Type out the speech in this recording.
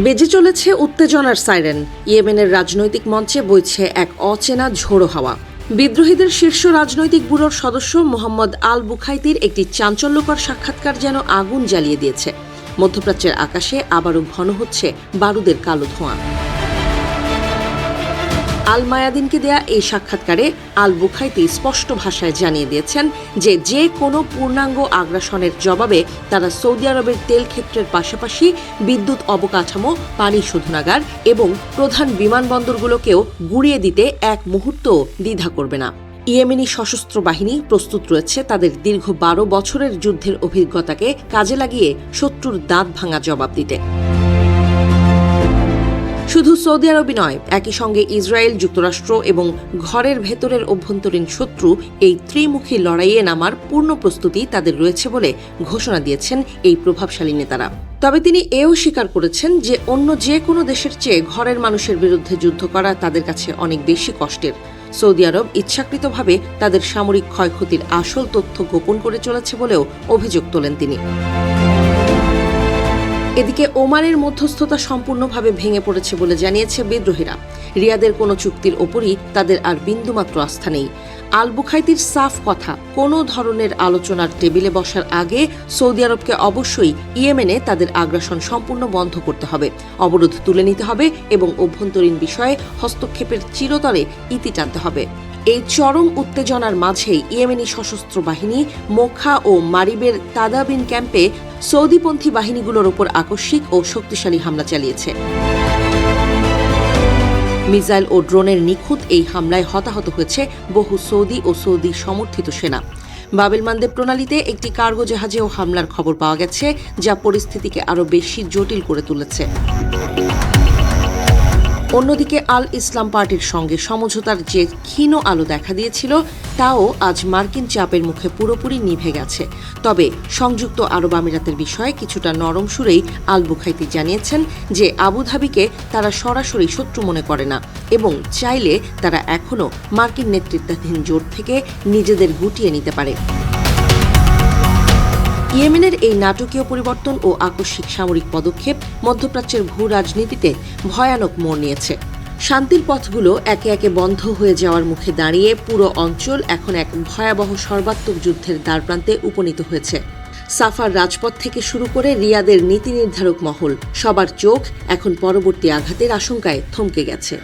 বেজে চলেছে উত্তেজনার সাইরেন। ইয়েমেনের রাজনৈতিক মঞ্চে বইছে এক অচেনা ঝোড়ো হাওয়া। বিদ্রোহীদের শীর্ষ রাজনৈতিক ব্যুরোর সদস্য মোহাম্মদ আল বুখাইতির একটি চাঞ্চল্যকর সাক্ষাৎকার যেন আগুন জ্বালিয়ে দিয়েছে। মধ্যপ্রাচ্যের আকাশে আবারও ঘন হচ্ছে বারুদের কালো ধোঁয়া। আল মায়াদিনকে দেয়া এই সাক্ষাৎকারে আল বুখাইতি স্পষ্ট ভাষায় জানিয়ে দিয়েছেন যে কোনো পূর্ণাঙ্গ আগ্রাসনের জবাবে তারা সৌদি আরবের তেল ক্ষেত্রের পাশাপাশি বিদ্যুৎ অবকাঠামো, পানি শোধনাগার এবং প্রধান বিমানবন্দরগুলোকেও গুঁড়িয়ে দিতে এক মুহূর্তও দ্বিধা করবে না। ইয়েমেনি সশস্ত্র বাহিনী প্রস্তুত রয়েছে তাদের দীর্ঘ 12 বছরের যুদ্ধের অভিজ্ঞতাকে কাজে লাগিয়ে শত্রুর দাঁত ভাঙা জবাব দিতে। শুধু সৌদি আরবই নয়, একই সঙ্গে ইসরায়েল, যুক্তরাষ্ট্র এবং ঘরের ভেতরের অভ্যন্তরীণ শত্রু এই ত্রিমুখী লড়াইয়ে নামার পূর্ণ প্রস্তুতি তাদের রয়েছে বলে ঘোষণা দিয়েছেন এই প্রভাবশালী নেতারা। তবে তিনি এও স্বীকার করেছেন যে অন্য যে কোনো দেশের চেয়ে ঘরের মানুষের বিরুদ্ধে যুদ্ধ করা তাদের কাছে অনেক বেশি কষ্টের। সৌদি আরব ইচ্ছাকৃতভাবে তাদের সামরিক ক্ষয়ক্ষতির আসল তথ্য গোপন করে চলেছে বলেও অভিযোগ তোলেন তিনি। এদিকে ওমানের মধ্যস্থতা সম্পূর্ণভাবে ভেঙে পড়েছে বলে জানিয়েছে বিদ্রোহীরা। রিয়াদের কোনো চুক্তির ওপরই তাদের আর বিন্দুমাত্র আস্থা নেই। আল বুখাইতির সাফ কথা, কোনো ধরনের আলোচনার টেবিলে বসার আগে সৌদি আরবকে অবশ্যই ইয়েমেনে তাদের আগ্রাসন সম্পূর্ণ বন্ধ করতে হবে, অবরোধ তুলে নিতে হবে এবং অভ্যন্তরীণ বিষয়ে হস্তক্ষেপের চিরতরে ইতি টানতে হবে। এই চরম উত্তেজনার মাঝেই ইয়েমেনি সশস্ত্র বাহিনী মোখা ও মারিবের তাদাবিন ক্যাম্পে সৌদিপন্থী বাহিনীগুলোর ওপর আকস্মিক ও শক্তিশালী হামলা চালিয়েছে। মিসাইল ও ড্রোনের নিখুঁত এই হামলায় হতাহত হয়েছে বহু সৌদি ও সৌদি সমর্থিত সেনা। বাবেল মানদেব প্রণালীতে একটি কার্গো জাহাজেও হামলার খবর পাওয়া গেছে, যা পরিস্থিতিকে আরও বেশি জটিল করে তুলেছে। অন্যদিকে আল ইসলাম পার্টির সঙ্গে সমঝোতার যে ক্ষীণ আলো দেখা দিয়েছিল তাও আজ মার্কিন চাপের মুখে পুরোপুরি নিভে গেছে। তবে সংযুক্ত আরব আমিরাতের বিষয়ে কিছুটা নরম সুরেই আল বুখাইতি জানিয়েছেন যে আবুধাবিকে তারা সরাসরি শত্রু মনে করে না এবং চাইলে তারা এখনও মার্কিন নেতৃত্বাধীন জোট থেকে নিজেদের গুটিয়ে নিতে পারে। ইয়েমেনের এই নাটকীয় পরিবর্তন ও আকস্মিক সামরিক পদক্ষেপ মধ্যপ্রাচ্যের ভূ রাজনীতিতে ভয়ানক মোড় নিয়েছে। শান্তির পথগুলো একে একে বন্ধ হয়ে যাওয়ার মুখে দাঁড়িয়ে পুরো অঞ্চল এখন এক ভয়াবহ সর্বাত্মক যুদ্ধের দ্বারপ্রান্তে উপনীত হয়েছে। সাফার রাজপথ থেকে শুরু করে রিয়াদের নীতি নির্ধারক মহল, সবার চোখ এখন পরবর্তী আঘাতের আশঙ্কায় থমকে গেছে।